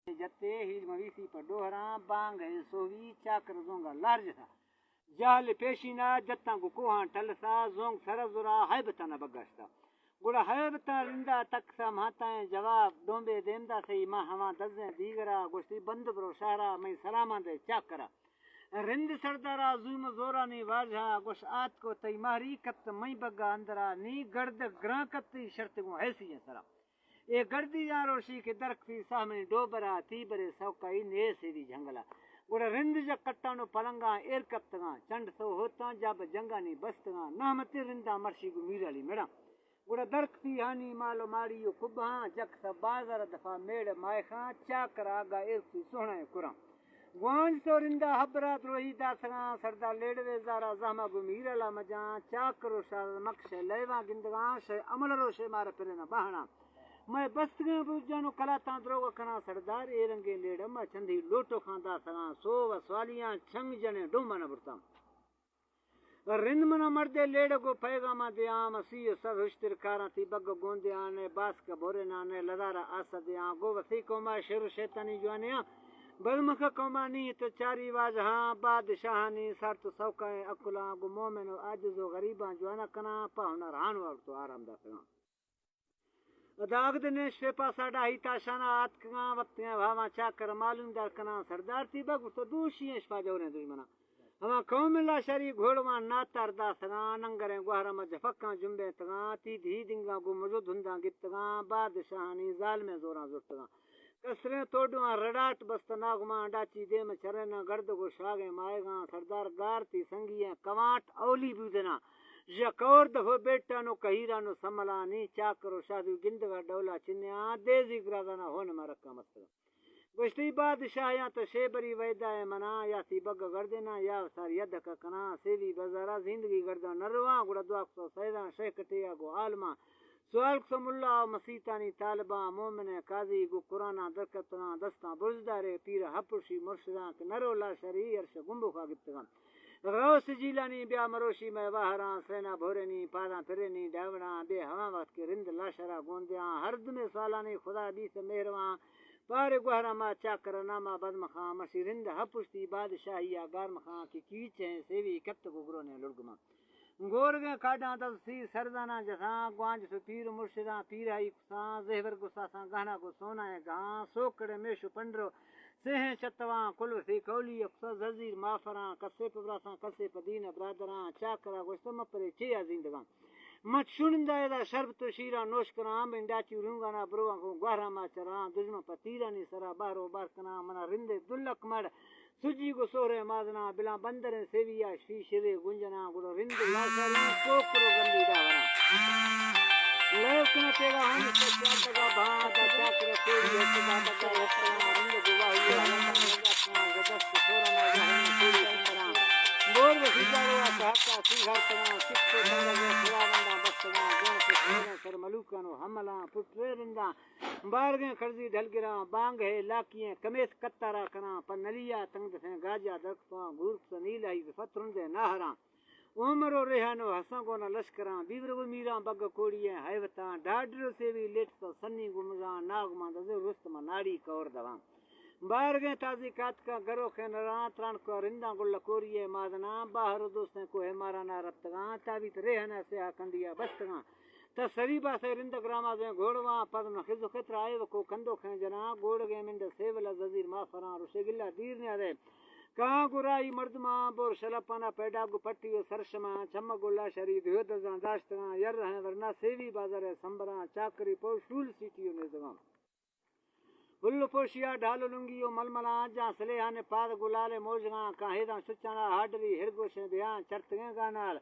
जते ही मवीसी पर डोहरा बांग है सोवी चाकर जोंगा लार्ज था जाल पेशीना जत्ता को कोहा टलसा जोंग सरजुरा है बताना बगस्ता गुड़ा है बता रिंदा तक सा माताएं जवाब डोंबे देंदा सही मां हवा दजे दीगरा गोश्ती बंद ब्रो शारा मैं सलामा दे चाकरा रिंद सरदारा जुल्म जोरा नी वाजा गोश आत को तई मारी कत मई बगा अंदरा नी गर्द ग्रा कत शर्त को हैसी है सरा ए गर्दी यारोशी के दरख्ती सामने डोबरा तीबरे सौकाई ने सेदी जंगला गुड़ा रिंद ज कट्टानो पलंगा एर कत्तगा चंड सो होता जब जंगानी बस्तगा नामते रिंदा मर्शी गु मीराली मेड़ा गुड़ा दरख्ती हानी मालो मारियो कुबा जक स बाजार दफा मेड़ मायखा चाकरा गा एर की सोहना कुरा वांज तो रिंदा हबरा रोही दासगा सरदा लेडवे जारा जमा गु मीराला मजा चाकरो शार मक्ष लेवा गिंदगा से अमल रोशे मार पिरना बहाना मैं बस्तगे बुजानो कला तांद्रोग कना सरदार ए रंगे लेड़ मैं चंदी लोटो खांदा सगा सो वसवालियां छंग जने डोमा न बुरता रिंद मना मर्दे लेड़ को पैगामा दे आम सी सब हुश्तिर कारा ती बग गोंदे आने बास का भोरे नाने लदारा आसा दे आ गो वसी कोमा शेर शैतानी जुआनिया बलमख कोमानी तो चारी वाज हां बादशाहनी सर तो सौका अकुला गो मोमेन आज जो गरीबा जुआना कना पाहुना रान वाल तो आराम दा सगा अदागद ने शेपा साडा हिता शाना आतका वत्तियां भावा चाकर मालूम दार कना सरदार ती बग तो दूषी शपा जोरे दुश्मना हवा कौमिला शरी घोड़वा नातार दा सगा नंगरे गुहरा म जफका जुंबे तगा ती धी दिंगा गो मजो धुंदा गितगा बादशाहनी जाल में जोरा जुटगा कसरे तोडवा रडाट बस्तना गुमा डाची दे में चरे न गर्द गो शागे माएगा सरदार गारती संगिया कवाट औली बुदना जकौर दफो बेटा नो कहीरा नो समलानी चाकरो शादी गिंदगा डौला चिन्या देजी ग्रादाना होन मरक्का मस्त गोश्ती बादशाह या तो शेबरी वैदा है मना या सी बग गर्देना या सार यद का कना सेवी बजारा जिंदगी गर्दा नरवा गुड़ा दुआक सो सैदा शेख कटिया गो आलमा सवाल समुल्ला मसीतानी तालिबा मोमिन काजी गो कुराना दरकतना दस्ता बुजदारे पीर हपुशी मुर्शिदा के नरोला शरी अर्श गुंबो का गितगा रोस जिलानी ब्या मरोशी में वाहरा सेना भोरेनी पादा फिरेनी डावना बे हवा वक्त के रिंद लाशरा गोंदिया हरद में सालानी खुदा भी से मेहरवा पारे गुहरा मा चाकर नामा बदम खां मसी रिंद हपुश्ती बादशाहिया गारम खां की कीच है सेवी कत गुगरो ने लुड़गमा गोरगे काडा दस सी सरदाना जसा ग्वांज सु पीर मुर्शिदा पीर आई सा जेवर गुस्सा सा गहना को सोना है गा सोकड़े मेशु पंडरो सेह चतवा कुल सी कौली अक्सर जजीर माफरा कसे पबरासा कसे पदीन ब्रादरा चाकरा गोस्तम परे चे जिंदगा मत शुनिंदा एदा शरबत शीरा नोश करा बिंडाची रुंगाना ब्रोवा को ग्वारा मा चरा दुजमा पतीरा नी सरा बारो बार कना मना रिंदे दुल्लक मड़ सुजी को सोरे मादना बिला बंदर सेविया श्री शिरे गुंजना गुड़ो रिंद लाशरी कोकरो गंदी दावरा लेकन तेरा हम सच्चा भात चाकर तेरी सदा बगा रखना रिंद गुवा हुआ अपना जगत सोरा ना जहन पूरी अंदरा बोर वसीजारो कहता सिंहर कना सिक्को संगे खुदावंदा बस्तगा जों के सोने सर मलूकनो हमला पुत्रे रिंदा बारगे खर्जी ढलगिरा बांग है लाकिए कमेस कत्तारा कना पनलिया तंग से गाजा दरख्ता गुर सनील है फतरुंदे नाहरा उमरो रेहानो हसन को न लश्करा बीवर गो मीरा बग कोड़िए हैवता डाडरो से भी लेट तो सन्नी गुमरा नागमा दजो रुस्तमा नाड़ी कौर दवा बारगे ताजी कात का गरो खेनरा त्राण को रिंदा गुल्ला कोरिए मादना बाहर दोस्ते को है मारा ना रत्तगा ताबित रेहना से आकंदिया बस्तगा त सरीबा से रिंद ग्रामा जे घोड़वा पद न खिजो खतरा आए को कंदो खे जना गोड़ गे मिंद सेवला जजीर माफरा रुशगिल्ला दीर ने आदे का गुराई मर्दमा बोर शलपना पैडा गु पट्टी सरशमा छम गोला शरी ध्योद दाश्तगा यर है वरना सेवी बाजार संबरा चाकरी पो शूल सीटियो ने दगा हुल्लो पोशिया ढालो लुंगियो मलमला जा सले आने पाद गुलाले मोजगा काहेदा सुचाना हाडरी हिरगो से बयान चरतगे गानाल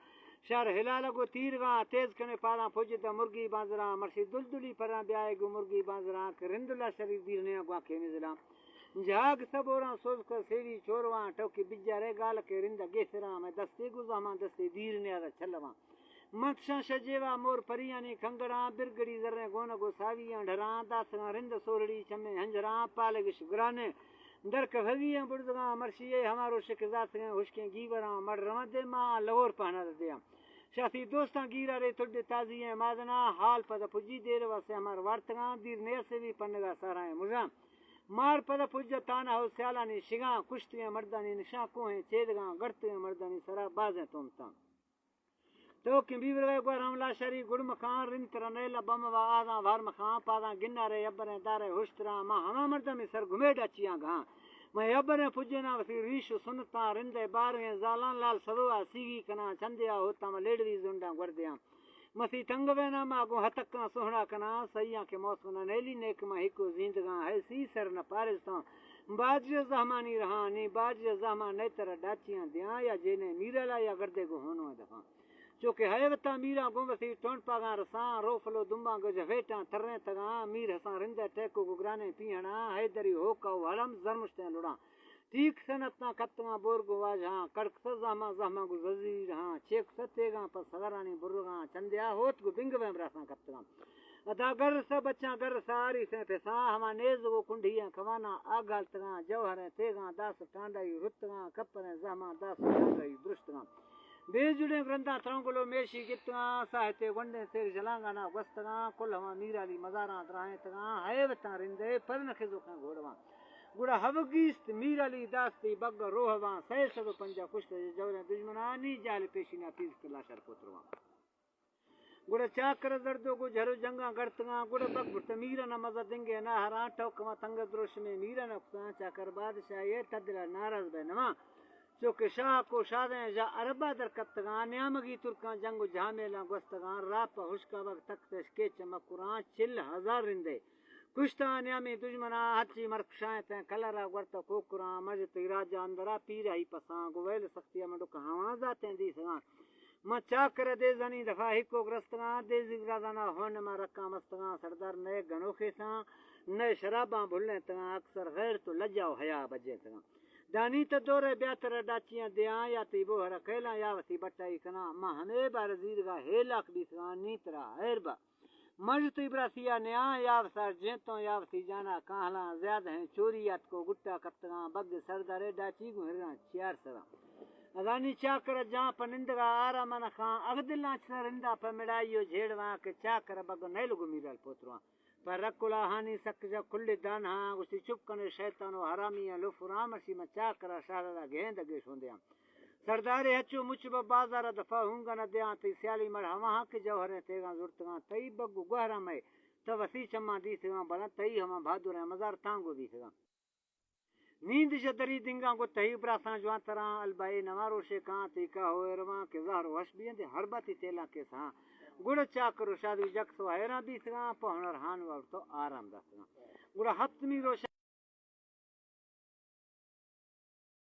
शर हिलाल गो तीरगा तेज कने पाला फौजदा मुर्गी बाजरा मर्सी दुलदुली परा ब्याए गो मुर्गी बाजरा रिंदुला शरीर दीरने गवा के मिजला जाग सबोरा सोच कर सेवी चोरवा टोकी बिजारे गाल के रिंदा गेसरा में दस्ते गुजामा दस्ते दीरने आदा छलवा मत्सा शजेवा मोर परियानी खंगड़ा बिरगड़ी जरे गोन गो सावियां ढरा दासगा रिंद सोरड़ी चमे हंजरा पालगिश गुराने दरक भवियां बुड़दगा मर्शिये हमारो शिकजात हैं हुशके गीवरा मड़ रमदे मा लवर पहना दिया शासी दोस्ता गीरा रे तुड ताजी है मादना हाल पद पुजी देर वसे हमार वार्तगा दीर ने से भी पन्नगा सारा है मुजा मार पद पुज ताना हो स्यालानी शिगा कुश्तियां मर्दानी निशा कोहे चेदगा गड़तियां मर्दानी सरा बाजें तुमता तो कि बीवर गए हमला शरी गुड़ मखान रिंतर नेला बम वा आदा वार मखान पादा गिन्नारे अबरे दारे हुश्तरा मा हमा मर्दा में सर घुमे डाचियां गा मैं अबरे पुजना वसी रीश सुनता रिंदे बारे जालान लाल सदवा सीगी कना चंदिया होता म लेडवी जुंडा गुरदिया मसी तंग वेना मागो हतका सोहना कना सैया के मौसम नेली नेक मा हिको जिंदगा है सी सर न पारिस्ता बाज जहमानी रहानी बाज जहमा ने तर डाचियां दिया या जेने मीरला या गर्दे को होनो दफा जो के है बता मीरा गोमसी टोन पागा रसा रोफलो दुम्बा गज वेटा थरने तगा मीर हसा रिंदा टेको गुगराने पियाना हैदरी हो का हलम जरमुस्ते लुड़ा ठीक सनतना कत्ता बोरगो वाजा कड़क सजामा जमा गु वजीर हां चेक सतेगा पर सगरानी बुरगा चंदिया होत गु बिंग में रसा कत्ता अदा गर सब बच्चा गर सारी से पैसा हमा नेज वो कुंडिया खवाना आगाल तगा जौहर तेगा दास टांडाई रुतगा कपने जमा दास टांडाई दुष्टगा बेजुड़े वृंदा त्रंगलो मेशी गितना साहित्य वंडे से जलांगाना वस्तगा कुलवा मीराली मजारा द्राहे तगा है बता रिंदे पर नखे जो का घोड़वा गुड़ा हवगीस्त मीराली दास्ती बग रोहवा सै सब पंजा कुश्त जवरे दुश्मनानी जाल पेशीना पीस कला शर पुत्रवा गुड़ा चाकर दर्दो को झरो जंगा गड़तगा गुड़ा बग भुट मीरा न मजा देंगे ना हरा ठोकमा तंग द्रोश में मीरा न चाकर बादशाह ये तदला नाराज बनवा जो के शाह को शादे जा अरबा दर कत्तगा न्यामगी तुर्का जंगो झामेला गोस्तगा राप हुस्का वक्त तक के चमकुरा चिल हजार रिंदे कुश्ता न्यामी दुश्मना हच्ची मरक्षाएं ते कलरा वर्त कोकुरा मजत राजा अंदरा पीरा ही पसा गोवेल सख्तिया में दुख हवा जाते दी सगा म चाकर दे जनी दफा हिको ग्रस्तगा दे जिगरादाना होन मा रक्का मस्तगा सरदार ने गनोखे सा ने शराबा भुलने तगा अक्सर गैर तो लज्जाओ हया बजे तगा दानी त दोरे ब्यातर डाचियां दिया या तीबो हर कैला या वसी बटाई कना मा हने बार जीरगा हे लाख बीसगा नीतरा हैरबा मज तिब्रासिया न्या यावसार जेतो यावसी जाना काहला ज्यादा है चोरियात को गुट्टा कत्तगा बग सरदारे डाची गुहरा चार सरा अदानी चाकर जा पनिंदगा आरा मन खां अगदिला छरिंदा प मिड़ाइयो झेड़वा के चाकर बग नैल गुमीरल पोतरवा पर रकुला हानि सक जा खुल्ले दाना उसी चुप कने शैतानो हरामिया लुफराम सी म चाकर शादा गेंद गे सोंदिया सरदारे हचो मुचब बाजार दफा हुंगा न दिया ती स्याली मड़ हवा के जौहरे तेगा जुर्तगा तई बगु गहरा में त वसी चम्मा दी सेवा बना तई हमा बहादुर है मजार तांगो दी सेवा नींद जदरी दिंगा को तई ब्रासा जवा तरा अलबाई नवारो शे का ती का होरवा के जार वश बियंदे हर बाती तेला के सा गुड़ चाकर शादी जक्सो हैरा दी सेवा पहनर हान वर तो आराम दसगा गुड़ हफ्तमी रो